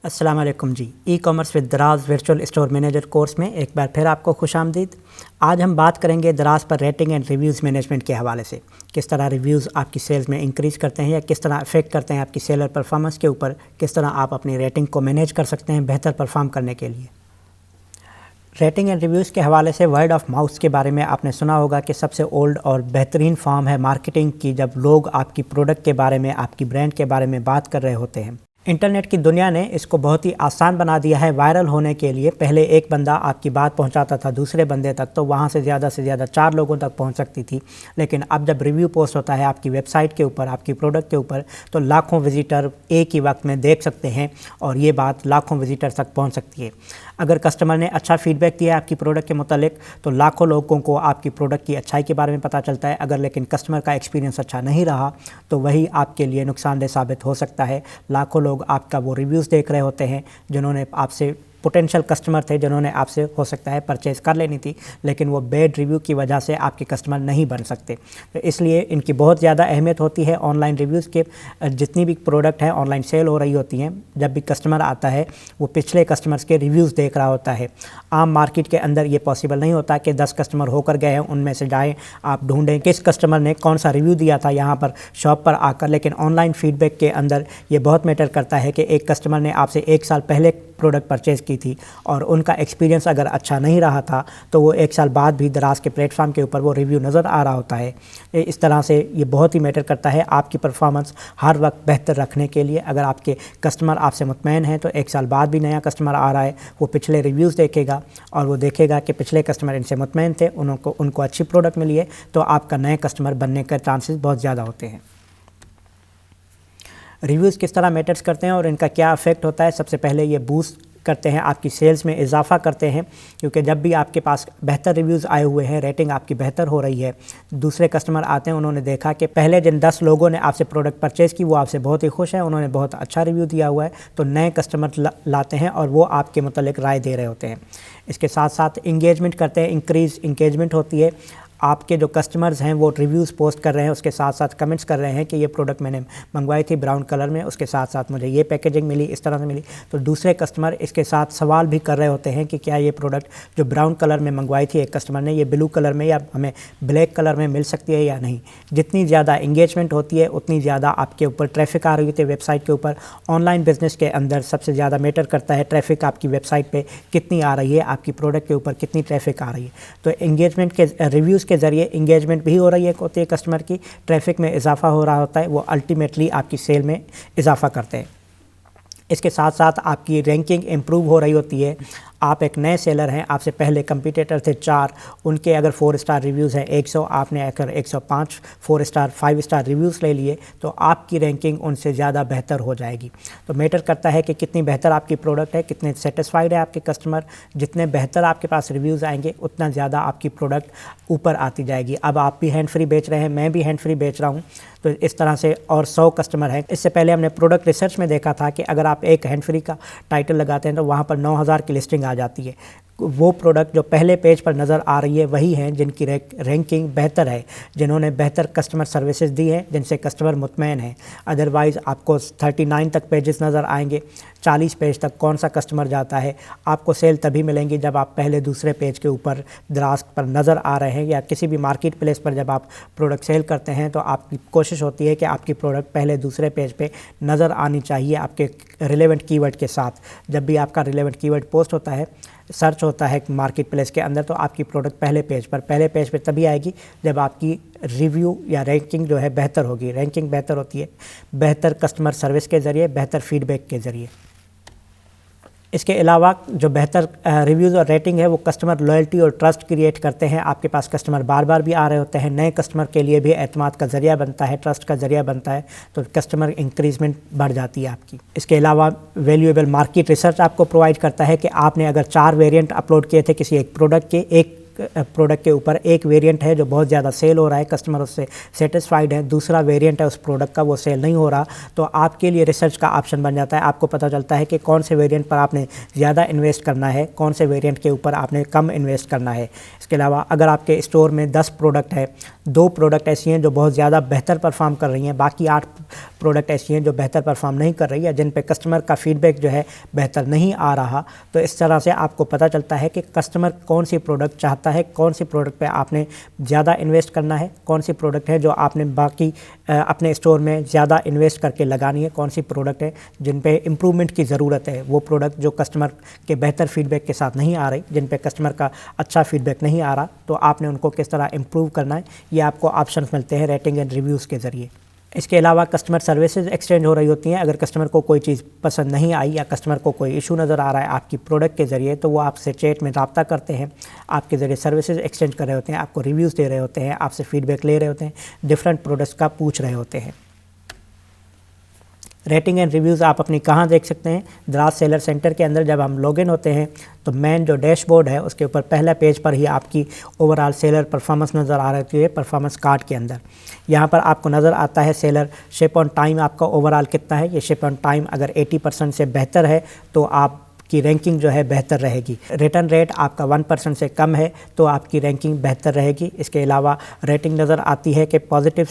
अस्सलाम वालेकुम जी। E commerce with दराज वर्चुअल स्टोर मैनेजर कोर्स में एक बार फिर आपको खुशामदीद। आज हम बात करेंगे दराज पर रेटिंग एंड रिव्यूज़ मैनेजमेंट के हवाले से। किस तरह रिव्यूज़ आपकी सेल्स में इंक्रीज़ करते हैं या किस तरह अफेक्ट करते हैं आपकी सेलर परफॉर्मेंस के ऊपर, किस तरह आप अपनी रेटिंग को मैनेज कर सकते हैं बेहतर परफॉर्म करने के लिए। रेटिंग एंड रिव्यूज़ के हवाले से वर्ड ऑफ माउथ के बारे में आपने सुना होगा कि सबसे ओल्ड और बेहतरीन फॉर्म है मार्केटिंग की, जब लोग आपकी प्रोडक्ट के बारे में, आपकी ब्रांड के बारे में बात कर रहे होते हैं। इंटरनेट की दुनिया ने इसको बहुत ही आसान बना दिया है वायरल होने के लिए। पहले एक बंदा आपकी बात पहुंचाता था दूसरे बंदे तक, तो वहां से ज़्यादा 4 लोगों तक पहुंच सकती थी। लेकिन अब जब रिव्यू पोस्ट होता है आपकी वेबसाइट के ऊपर, आपकी प्रोडक्ट के ऊपर, तो लाखों विजिटर एक ही वक्त में देख सकते हैं और ये बात लाखों विजिटर तक पहुँच सकती है। अगर कस्टमर ने अच्छा फीडबैक दिया है आपकी प्रोडक्ट के मुतालिक, तो लाखों लोगों को आपकी प्रोडक्ट की अच्छाई के बारे में पता चलता है। अगर लेकिन कस्टमर का एक्सपीरियंस अच्छा नहीं रहा, तो वही आपके लिए नुकसानदेह साबित हो सकता है। लाखों लोग आपका वो रिव्यूज़ देख रहे होते हैं जिन्होंने आपसे, पोटेंशियल कस्टमर थे जिन्होंने आपसे हो सकता है परचेज़ कर लेनी थी, लेकिन वो बैड रिव्यू की वजह से आपके कस्टमर नहीं बन सकते। तो इसलिए इनकी बहुत ज़्यादा अहमियत होती है। ऑनलाइन रिव्यूज़ के जितनी भी प्रोडक्ट हैं ऑनलाइन सेल हो रही होती हैं, जब भी कस्टमर आता है वो पिछले कस्टमर्स के रिव्यूज़ देख रहा होता है। आम मार्केट के अंदर ये पॉसिबल नहीं होता कि 10 कस्टमर होकर गए हैं उनमें से जाएँ आप ढूंढें किस कस्टमर ने कौन सा रिव्यू दिया था यहाँ पर शॉप पर आकर। लेकिन ऑनलाइन फीडबैक के अंदर ये बहुत मैटर करता है कि एक कस्टमर ने आपसे 1 साल पहले प्रोडक्ट परचेज़ की थी और उनका एक्सपीरियंस अगर अच्छा नहीं रहा था, तो वो 1 साल बाद भी दराज के प्लेटफॉर्म के ऊपर वो रिव्यू नज़र आ रहा होता है। इस तरह से ये बहुत ही मैटर करता है आपकी परफॉर्मेंस हर वक्त बेहतर रखने के लिए। अगर आपके कस्टमर आपसे मुतमईन हैं, तो 1 साल बाद भी नया कस्टमर आ रहा है, वो पिछले रिव्यूज़ देखेगा और वो देखेगा कि पिछले कस्टमर इनसे मुतमईन थे, उनको अच्छी प्रोडक्ट मिली है, तो आपका नए कस्टमर बनने के चांसेस बहुत ज़्यादा होते हैं। रिव्यूज़ किस तरह मैटर्स करते हैं और इनका क्या इफ़ेक्ट होता है। सबसे पहले ये बूस्ट करते हैं, आपकी सेल्स में इजाफा करते हैं, क्योंकि जब भी आपके पास बेहतर रिव्यूज़ आए हुए हैं, रेटिंग आपकी बेहतर हो रही है, दूसरे कस्टमर आते हैं, उन्होंने देखा कि पहले जिन 10 लोगों ने आपसे प्रोडक्ट परचेज़ की वो आपसे बहुत ही खुश हैं, उन्होंने बहुत अच्छा रिव्यू दिया हुआ है, तो नए कस्टमर लाते हैं और वो आपके मुतालिक राय दे रहे होते हैं। इसके साथ साथ इंगेजमेंट करते हैं, इंक्रीज़ इंगेजमेंट होती है। आपके जो कस्टमर्स हैं वो रिव्यूज़ पोस्ट कर रहे हैं, उसके साथ साथ कमेंट्स कर रहे हैं कि ये प्रोडक्ट मैंने मंगवाई थी ब्राउन कलर में, उसके साथ साथ मुझे ये पैकेजिंग मिली, इस तरह से मिली। तो दूसरे कस्टमर इसके साथ सवाल भी कर रहे होते हैं कि क्या ये प्रोडक्ट जो ब्राउन कलर में मंगवाई थी एक कस्टमर ने, ये ब्लू कलर में या हमें ब्लैक कलर में मिल सकती है या नहीं। जितनी ज़्यादा इंगेजमेंट होती है उतनी ज़्यादा आपके ऊपर ट्रैफिक आ रही होती है वेबसाइट के ऊपर। ऑनलाइन बिजनेस के अंदर सबसे ज़्यादा मैटर करता है ट्रैफिक आपकी वेबसाइट पर कितनी आ रही है, आपकी प्रोडक्ट के ऊपर कितनी ट्रैफिक आ रही है। तो इंगेजमेंट के रिव्यूज़ के ज़रिए इंगेजमेंट भी हो रही है होती है कस्टमर की, ट्रैफिक में इजाफा हो रहा होता है, वो अल्टीमेटली आपकी सेल में इजाफा करते हैं। इसके साथ साथ आपकी रैंकिंग इम्प्रूव हो रही होती है। आप एक नए सेलर हैं, आपसे पहले कंपटीटर थे 4, उनके अगर 4 स्टार रिव्यूज़ हैं 100, आपने अगर 105 4 स्टार 5 स्टार रिव्यूज़ ले लिए, तो आपकी रैंकिंग उनसे ज़्यादा बेहतर हो जाएगी। तो मैटर करता है कि कितनी बेहतर आपकी प्रोडक्ट है, कितने सेटिस्फाइड है आपके कस्टमर। जितने बेहतर आपके पास रिव्यूज़ आएंगे उतना ज़्यादा आपकी प्रोडक्ट ऊपर आती जाएगी। अब आप भी हैंड फ्री बेच रहे हैं, मैं भी हैंड फ्री बेच रहा हूँ, तो इस तरह से और 100 कस्टमर हैं। इससे पहले हमने प्रोडक्ट रिसर्च में देखा था कि अगर आप एक हैंड फ्री का टाइटल लगाते हैं तो वहाँ पर 9000 की लिस्टिंग आ जाती है। वो प्रोडक्ट जो पहले पेज पर नज़र आ रही है वही हैं जिनकी रैंकिंग बेहतर है, जिन्होंने बेहतर कस्टमर सर्विसेज दी हैं, जिनसे कस्टमर मुतमईन हैं। अदरवाइज़ आपको 39 तक पेजेस नज़र आएंगे, 40 पेज तक कौन सा कस्टमर जाता है। आपको सेल तभी मिलेंगी जब आप पहले दूसरे पेज के ऊपर दराज पर नज़र आ रहे हैं, या किसी भी मार्केट प्लेस पर जब आप प्रोडक्ट सेल करते हैं तो आपकी कोशिश होती है कि आपकी प्रोडक्ट पहले दूसरे पेज पे नज़र आनी चाहिए आपके रिलेवेंट कीवर्ड के साथ। जब भी आपका रिलेवेंट कीवर्ड पोस्ट होता है, सर्च होता है मार्केट प्लेस के अंदर, तो आपकी प्रोडक्ट पहले पेज पर तभी आएगी जब आपकी रिव्यू या रैंकिंग जो है बेहतर होगी। रैंकिंग बेहतर होती है बेहतर कस्टमर सर्विस के ज़रिए, बेहतर फीडबैक के ज़रिए। इसके अलावा जो बेहतर रिव्यूज़ और रेटिंग है वो कस्टमर लॉयल्टी और ट्रस्ट क्रिएट करते हैं। आपके पास कस्टमर बार बार भी आ रहे होते हैं, नए कस्टमर के लिए भी एतमाद का ज़रिया बनता है, ट्रस्ट का ज़रिया बनता है, तो कस्टमर इंक्रीजमेंट बढ़ जाती है आपकी। इसके अलावा वैल्यूएबल मार्केट रिसर्च आपको प्रोवाइड करता है कि आपने अगर 4 वेरिएंट अपलोड किए थे किसी एक प्रोडक्ट के, एक प्रोडक्ट के ऊपर एक वेरिएंट है जो बहुत ज़्यादा सेल हो रहा है, कस्टमर उससे सेटिस्फाइड है, दूसरा वेरिएंट है उस प्रोडक्ट का वो सेल नहीं हो रहा, तो आपके लिए रिसर्च का ऑप्शन बन जाता है। आपको पता चलता है कि कौन से वेरिएंट पर आपने ज़्यादा इन्वेस्ट करना है, कौन से वेरिएंट के ऊपर आपने कम इन्वेस्ट करना है। इसके अलावा अगर आपके स्टोर में 10 प्रोडक्ट है, 2 प्रोडक्ट ऐसी हैं जो बहुत ज़्यादा बेहतर परफॉर्म कर रही हैं, बाकी 8 प्रोडक्ट ऐसी हैं जो बेहतर परफॉर्म नहीं कर रही है, जिन पे कस्टमर का फीडबैक जो है बेहतर नहीं आ रहा, तो इस तरह से आपको पता चलता है कि कस्टमर कौन सी प्रोडक्ट चाहता है, कौन सी प्रोडक्ट पे आपने ज़्यादा इन्वेस्ट करना है, कौन सी प्रोडक्ट है जो आपने बाकी अपने स्टोर में ज़्यादा इन्वेस्ट करके लगानी है, कौन सी प्रोडक्ट है जिन पे इम्प्रूवमेंट की ज़रूरत है, वो प्रोडक्ट जो कस्टमर के बेहतर फीडबैक के साथ नहीं आ रही, जिन पे कस्टमर का अच्छा फीडबैक नहीं आ रहा, तो आपने उनको किस तरह इम्प्रूव करना है, ये आपको ऑप्शंस मिलते हैं रेटिंग एंड रिव्यूज़ के ज़रिए। इसके अलावा कस्टमर सर्विसेज एक्सचेंज हो रही होती हैं। अगर कस्टमर को कोई चीज़ पसंद नहीं आई या कस्टमर को कोई इशू नज़र आ रहा है आपकी प्रोडक्ट के ज़रिए, तो वो आपसे चैट में रब्ता करते हैं, आपके ज़रिए सर्विसेज एक्सचेंज कर रहे होते हैं, आपको रिव्यूज़ दे रहे होते हैं, आपसे फीडबैक ले रहे होते हैं, डिफरेंट प्रोडक्ट्स का पूछ रहे होते हैं। रेटिंग एंड रिव्यूज़ आप अपनी कहाँ देख सकते हैं? दराज सेलर सेंटर के अंदर जब हम लॉगिन होते हैं तो मेन जो डैशबोर्ड है उसके ऊपर पहला पेज पर ही आपकी ओवरऑल सेलर परफॉर्मेंस नज़र आ रही है परफॉर्मेंस कार्ड के अंदर। यहाँ पर आपको नज़र आता है सेलर शिप ऑन टाइम आपका ओवरऑल कितना है। ये शिप ऑन टाइम अगर 80% से बेहतर है तो आप की रैंकिंग जो है बेहतर रहेगी। रिटर्न रेट आपका 1% से कम है तो आपकी रैंकिंग बेहतर रहेगी। इसके अलावा रेटिंग नज़र आती है कि पॉजिटिव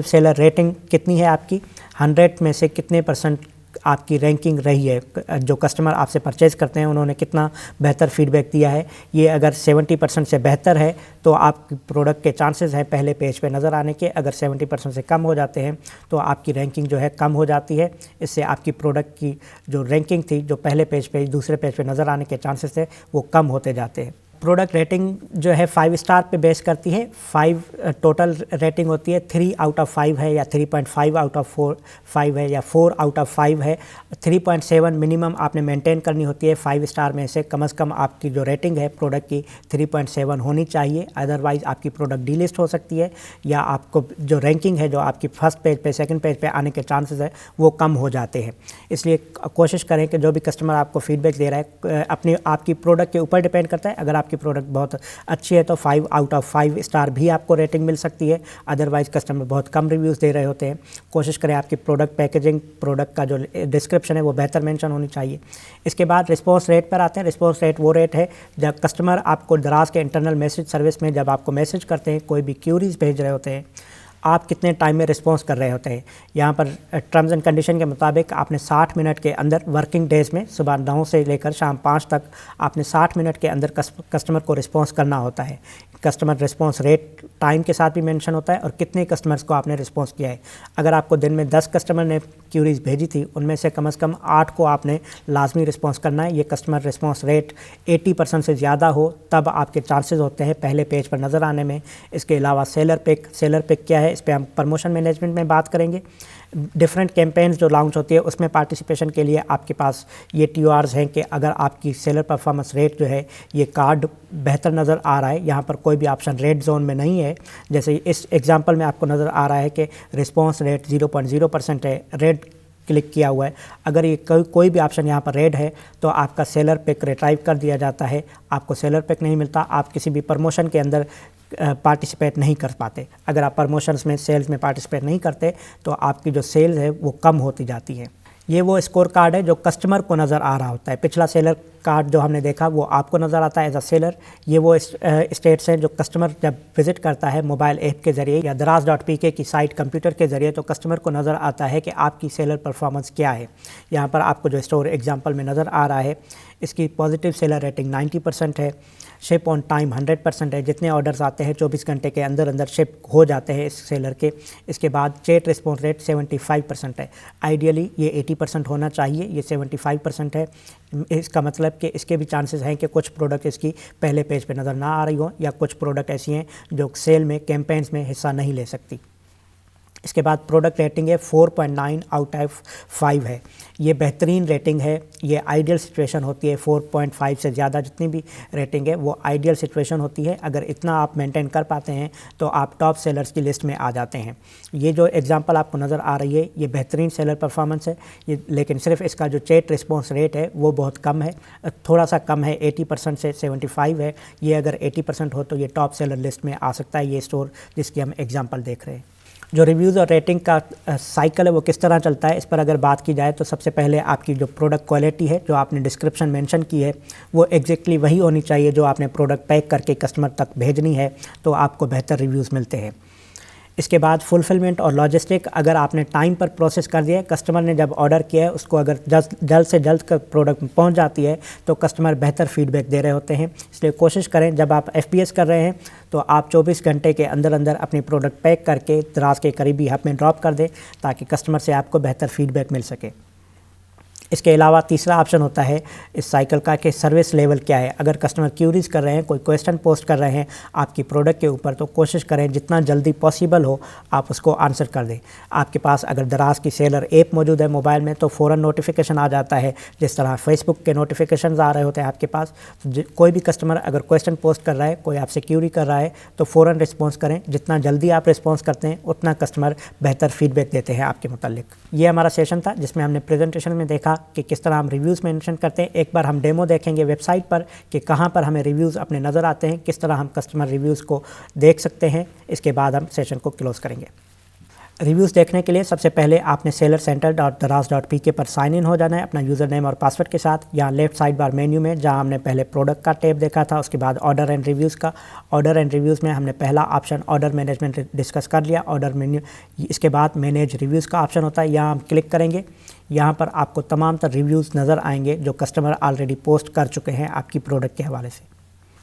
सेलर रेटिंग कितनी है आपकी, 100 में से कितने % आपकी रैंकिंग रही है, जो कस्टमर आपसे परचेज़ करते हैं उन्होंने कितना बेहतर फीडबैक दिया है। ये अगर 70% से बेहतर है तो आपकी प्रोडक्ट के चांसेस हैं पहले पेज पे नज़र आने के। अगर 70% से कम हो जाते हैं तो आपकी रैंकिंग जो है कम हो जाती है। इससे आपकी प्रोडक्ट की जो रैंकिंग थी, जो पहले पेज पे दूसरे पेज पे नज़र आने के चांसेस थे, वो कम होते जाते हैं। प्रोडक्ट रेटिंग जो है 5 स्टार पे बेस करती है। 5 टोटल रेटिंग होती है, 3 आउट ऑफ 5 है या 3.5 आउट ऑफ 5 है या 4 आउट ऑफ 5 है। 3.7 मिनिमम आपने मेंटेन करनी होती है। 5 स्टार में से कम कम आपकी जो रेटिंग है प्रोडक्ट की 3.7 होनी चाहिए, अदरवाइज़ आपकी प्रोडक्ट डीलिस्ट हो सकती है या आपको जो रैंकिंग है जो आपकी फर्स्ट पेज पे सेकंड पेज पे आने के चांसेस है वो कम हो जाते हैं। इसलिए कोशिश करें कि जो भी कस्टमर आपको फीडबैक दे रहा है अपनी आपकी प्रोडक्ट के ऊपर डिपेंड करता है। अगर आपकी प्रोडक्ट बहुत अच्छी है तो 5 आउट ऑफ 5 स्टार भी आपको रेटिंग मिल सकती है, अदरवाइज़ कस्टमर बहुत कम रिव्यूज़ दे रहे होते हैं। कोशिश करें आपकी प्रोडक्ट पैकेजिंग, प्रोडक्ट का जो डिस्क्रिप्शन है वो बेहतर मेंशन होनी चाहिए। इसके बाद रिस्पॉन्स रेट पर आते हैं। रिस्पॉन्स रेट वो रेट है जब कस्टमर आपको दराज के इंटरनल मैसेज सर्विस में जब आपको मैसेज करते हैं, कोई भी क्यूरीज भेज रहे होते हैं, आप कितने टाइम में रिस्पॉन्स कर रहे होते हैं। यहाँ पर टर्म्स एंड कंडीशन के मुताबिक आपने 60 मिनट के अंदर वर्किंग डेज़ में सुबह 9 से लेकर शाम 5 तक आपने 60 मिनट के अंदर कस्टमर को रिस्पॉन्स करना होता है। कस्टमर रिस्पॉन्स रेट टाइम के साथ भी मेंशन होता है और कितने कस्टमर्स को आपने रिस्पॉन्स किया है। अगर आपको दिन में 10 कस्टमर ने क्यूरीज भेजी थी, उनमें से कम 8 को आपने लाजमी रिस्पॉन्स करना है। ये कस्टमर रिस्पॉन्स रेट 80% से ज़्यादा हो तब आपके चांसेस होते हैं पहले पेज पर नज़र आने में। इसके अलावा सेलर पिक क्या है, इस पर हम प्रमोशन मैनेजमेंट में बात करेंगे। डिफरेंट कैंपेन्स जो लॉन्च होती है उसमें पार्टिसिपेशन के लिए आपके पास ये TORs हैं कि अगर आपकी सेलर परफॉर्मेंस रेट जो है ये कार्ड बेहतर नज़र आ रहा है, यहाँ पर कोई भी ऑप्शन रेड जोन में नहीं है। जैसे इस एग्जांपल में आपको नज़र आ रहा है कि रिस्पॉन्स रेट 0.0% है, रेड क्लिक किया हुआ है। अगर ये कोई भी ऑप्शन यहाँ पर रेड है तो आपका सेलर पिक रिट्राइव कर दिया जाता है, आपको सेलर पिक नहीं मिलता, आप किसी भी प्रमोशन के अंदर पार्टिसिपेट नहीं कर पाते। अगर आप प्रमोशंस में सेल्स में पार्टिसिपेट नहीं करते तो आपकी जो सेल्स है वो कम होती जाती है। ये वो स्कोर कार्ड है जो कस्टमर को नज़र आ रहा होता है। पिछला सेलर कार्ड जो हमने देखा वो आपको नज़र आता है एज अ सेलर। ये वो स्टेट्स हैं जो कस्टमर जब विज़िट करता है मोबाइल ऐप के ज़रिए या दराज.pk की साइट कंप्यूटर के ज़रिए तो कस्टमर को नज़र आता है कि आपकी सेलर परफॉर्मेंस क्या है। यहाँ पर आपको जो स्टोर एग्जांपल में नज़र आ रहा है इसकी पॉजिटिव सेलर रेटिंग 90% है, शिप ऑन टाइम 100% है। जितने ऑर्डर्स आते हैं 24 घंटे के अंदर अंदर शिप हो जाते हैं इस सेलर के। इसके बाद चैट रिस्पॉन्स रेट 75% है। आइडियली ये 80% होना चाहिए, ये 75% है। इसका मतलब कि इसके भी चांसेस हैं कि कुछ प्रोडक्ट इसकी पहले पेज पे नज़र ना आ रही हो या कुछ प्रोडक्ट ऐसी हैं जो सेल में कैंपेन्स में हिस्सा नहीं ले सकती। इसके बाद प्रोडक्ट रेटिंग है 4.9 आउट ऑफ 5 है। ये बेहतरीन रेटिंग है। ये आइडियल सिचुएशन होती है। 4.5 से ज़्यादा जितनी भी रेटिंग है वो आइडियल सिचुएशन होती है। अगर इतना आप मेंटेन कर पाते हैं तो आप टॉप सेलर्स की लिस्ट में आ जाते हैं। ये जो एग्जांपल आपको नज़र आ रही है ये बेहतरीन सेलर परफॉर्मेंस है ये, लेकिन सिर्फ इसका जो चैट रिस्पॉन्स रेट है वो बहुत कम है, थोड़ा सा कम है, 80% से 75 है। ये अगर 80% हो तो ये टॉप सेलर लिस्ट में आ सकता है, ये स्टोर जिसकी हम एग्जाम्पल देख रहे हैं। जो रिव्यूज़ और रेटिंग का साइकिल है वो किस तरह चलता है, इस पर अगर बात की जाए तो सबसे पहले आपकी जो प्रोडक्ट क्वालिटी है, जो आपने डिस्क्रिप्शन मेंशन की है, वो एग्जैक्टली वही होनी चाहिए जो आपने प्रोडक्ट पैक करके कस्टमर तक भेजनी है, तो आपको बेहतर रिव्यूज़ मिलते हैं। इसके बाद फुलफिलमेंट और लॉजिस्टिक, अगर आपने टाइम पर प्रोसेस कर दिया है, कस्टमर ने जब ऑर्डर किया है उसको अगर जल्द से जल्द प्रोडक्ट पहुंच जाती है तो कस्टमर बेहतर फीडबैक दे रहे होते हैं। इसलिए कोशिश करें जब आप FBS कर रहे हैं तो आप 24 घंटे के अंदर अंदर अपनी प्रोडक्ट पैक करके दराज के करीबी हब में ड्रॉप कर दें ताकि कस्टमर से आपको बेहतर फीडबैक मिल सके। इसके अलावा तीसरा ऑप्शन होता है इस साइकिल का कि सर्विस लेवल क्या है। अगर कस्टमर क्यूरीज कर रहे हैं, कोई क्वेश्चन पोस्ट कर रहे हैं आपकी प्रोडक्ट के ऊपर, तो कोशिश करें जितना जल्दी पॉसिबल हो आप उसको आंसर कर दें। आपके पास अगर दराज की सेलर ऐप मौजूद है मोबाइल में तो फ़ौरन नोटिफिकेशन आ जाता है, जिस तरह फेसबुक के नोटिफिकेशन आ रहे होते हैं आपके पास। कोई भी कस्टमर अगर क्वेश्चन पोस्ट कर रहा है, कोई आपसे क्यूरी कर रहा है तो फ़ौरन रिस्पॉन्स करें। जितना जल्दी आप रिस्पॉन्स करते हैं उतना कस्टमर बेहतर फीडबैक देते हैं आपके मुतालिक। ये हमारा सेशन था जिसमें हमने प्रेजेंटेशन में देखा कि किस तरह हम रिव्यूज़ मेंशन करते हैं। एक बार हम डेमो देखेंगे वेबसाइट पर कि कहाँ पर हमें रिव्यूज़ अपने नज़र आते हैं, किस तरह हम कस्टमर रिव्यूज़ को देख सकते हैं। इसके बाद हम सेशन को क्लोज़ करेंगे। रिव्यूज़ देखने के लिए सबसे पहले आपने sellercenter.daraz.pk पर साइन इन हो जाना है अपना यूज़र नेम और पासवर्ड के साथ। यहाँ लेफ्ट साइड बार मेन्यू में जहाँ हमने पहले प्रोडक्ट का टैब देखा था, उसके बाद ऑर्डर एंड रिव्यूज़ का, ऑर्डर एंड रिव्यूज़ में हमने पहला ऑप्शन ऑर्डर मैनेजमेंट डिस्कस कर लिया, ऑर्डर मेन्यू। इसके बाद मैनेज रिव्यूज़ का ऑप्शन होता है, यहाँ हम क्लिक करेंगे। यहाँ पर आपको तमाम तर रिव्यूज़ नज़र आएंगे जो कस्टमर ऑलरेडी पोस्ट कर चुके हैं आपकी प्रोडक्ट के हवाले से।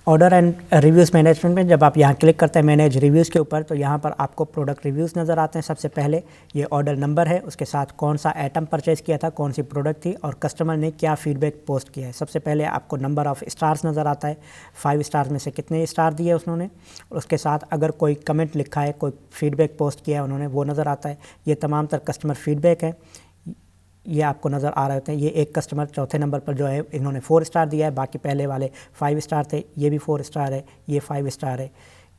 ऑर्डर एंड रिव्यूज़ मैनेजमेंट में जब आप यहाँ क्लिक करते हैं मैनेज रिव्यूज़ के ऊपर, तो यहाँ पर आपको प्रोडक्ट रिव्यूज़ नज़र आते हैं। सबसे पहले ये ऑर्डर नंबर है, उसके साथ कौन सा आइटम परचेज़ किया था, कौन सी प्रोडक्ट थी और कस्टमर ने क्या फीडबैक पोस्ट किया है। सबसे पहले आपको नंबर ऑफ़ स्टार्स नज़र आता है, 5 स्टार में से कितने स्टार दिए उन्होंने, और उसके साथ अगर कोई कमेंट लिखा है, कोई फीडबैक पोस्ट किया है उन्होंने, वो नज़र आता है। ये तमाम तर कस्टमर फीडबैक है, ये आपको नज़र आ रहे होते हैं। ये एक कस्टमर चौथे नंबर पर जो है इन्होंने 4 स्टार दिया है, बाकी पहले वाले 5 स्टार थे, ये भी 4 स्टार है, ये 5 स्टार है,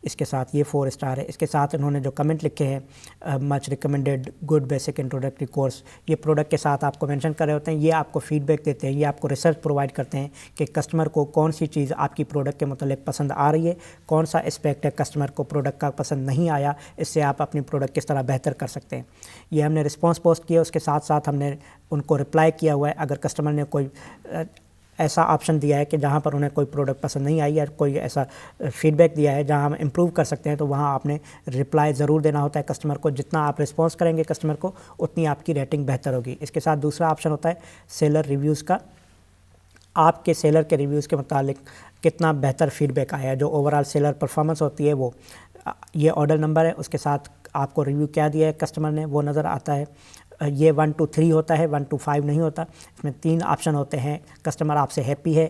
इसके साथ ये 4 स्टार है। इसके साथ इन्होंने जो कमेंट लिखे हैं much recommended, good basic introductory course, ये प्रोडक्ट के साथ आपको मेंशन कर रहे होते हैं। ये आपको फीडबैक देते हैं, ये आपको रिसर्च प्रोवाइड करते हैं कि कस्टमर को कौन सी चीज़ आपकी प्रोडक्ट के मतलब पसंद आ रही है, कौन सा एस्पेक्ट है कस्टमर को प्रोडक्ट का पसंद नहीं आया, इससे आप अपनी प्रोडक्ट किस तरह बेहतर कर सकते हैं। ये हमने रिस्पॉन्स पोस्ट किया, उसके साथ साथ हमने उनको रिप्लाई किया हुआ है। अगर कस्टमर ने कोई ऐसा ऑप्शन दिया है कि जहाँ पर उन्हें कोई प्रोडक्ट पसंद नहीं आई या कोई ऐसा फीडबैक दिया है जहाँ हम इम्प्रूव कर सकते हैं, तो वहाँ आपने रिप्लाई ज़रूर देना होता है कस्टमर को। जितना आप रिस्पॉन्स करेंगे कस्टमर को उतनी आपकी रेटिंग बेहतर होगी। इसके साथ दूसरा ऑप्शन होता है सेलर रिव्यूज़ का, आपके सेलर के रिव्यूज़ के मुतालिक कितना बेहतर फीडबैक आया है, जो ओवरऑल सेलर परफॉर्मेंस होती है वो। ये ऑर्डर नंबर है, उसके साथ आपको रिव्यू क्या दिया है कस्टमर ने वो नज़र आता है। ये 1 to 3 होता है, 1 to 5 नहीं होता। इसमें 3 ऑप्शन होते हैं, कस्टमर आपसे हैप्पी है,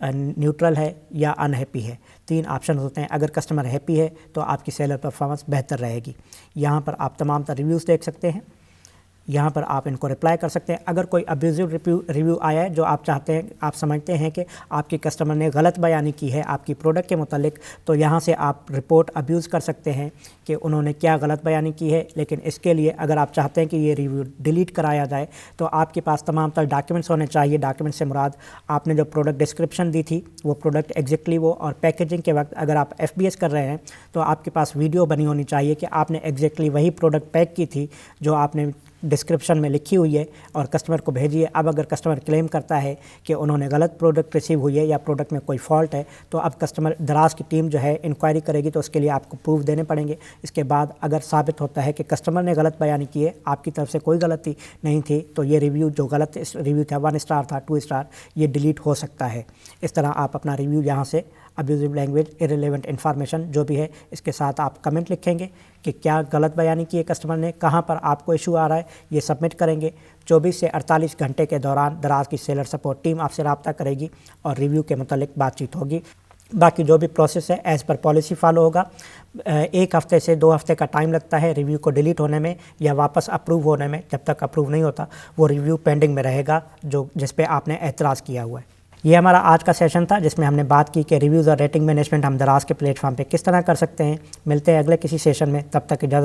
न्यूट्रल है या अनहैप्पी है। 3 ऑप्शन होते हैं। अगर कस्टमर हैप्पी है तो आपकी सेलर परफॉर्मेंस बेहतर रहेगी। यहाँ पर आप तमाम तरह रिव्यूज़ देख सकते हैं, यहाँ पर आप इनको रिप्लाई कर सकते हैं। अगर कोई अब्यूजिव रिव्यू आया है जो आप चाहते हैं, आप समझते हैं कि आपके कस्टमर ने गलत बयानी की है आपकी प्रोडक्ट के मुतालिक, तो यहाँ से आप रिपोर्ट अब्यूज़ कर सकते हैं कि उन्होंने क्या गलत बयानी की है। लेकिन इसके लिए अगर आप चाहते हैं कि ये रिव्यू डिलीट कराया जाए तो आपके पास तमाम तर डॉक्यूमेंट्स होने चाहिए। डॉक्यूमेंट से मुराद आपने जो प्रोडक्ट डिस्क्रिप्शन दी थी वो प्रोडक्ट एग्जैक्टली वो, और पैकेजिंग के वक्त अगर आप FBS कर रहे हैं तो आपके पास वीडियो बनी होनी चाहिए कि आपने एग्जैक्टली वही प्रोडक्ट पैक की थी जो आपने डिस्क्रिप्शन में लिखी हुई है और कस्टमर को भेजिए। अब अगर कस्टमर क्लेम करता है कि उन्होंने गलत प्रोडक्ट रिसीव हुई है या प्रोडक्ट में कोई फॉल्ट है, तो अब कस्टमर दराज की टीम जो है इंक्वायरी करेगी, तो उसके लिए आपको प्रूफ देने पड़ेंगे। इसके बाद अगर साबित होता है कि कस्टमर ने गलत बयानी की है, आपकी तरफ से कोई गलती नहीं थी, तो ये रिव्यू जो गलत रिव्यू था 1 स्टार था, 2 स्टार, ये डिलीट हो सकता है। इस तरह आप अपना रिव्यू यहाँ से अब्यूजिव लैंग्वेज, इरेलेवेंट इन्फॉर्मेशन जो भी है इसके साथ आप कमेंट लिखेंगे कि क्या गलत बयानी की है कस्टमर ने, कहाँ पर आपको इशू आ रहा है, ये सबमिट करेंगे। 24 से 48 घंटे के दौरान दराज की सेलर सपोर्ट टीम आपसे रब्ता करेगी और रिव्यू के मुतालिक बातचीत होगी। बाकी जो भी प्रोसेस है एज़ पर पॉलिसी फॉलो होगा। 1 हफ्ते से 2 हफ्ते का टाइम लगता है रिव्यू को डिलीट होने में या वापस अप्रूव होने में। जब तक अप्रूव नहीं होता वो रिव्यू पेंडिंग में रहेगा जो जिस पे आपने एतराज़ किया हुआ है। ये हमारा आज का सेशन था जिसमें हमने बात की कि रिव्यूज़ और रेटिंग मैनेजमेंट हम दराज के प्लेटफॉर्म पे किस तरह कर सकते हैं। मिलते हैं अगले किसी सेशन में, तब तक इजाज़त।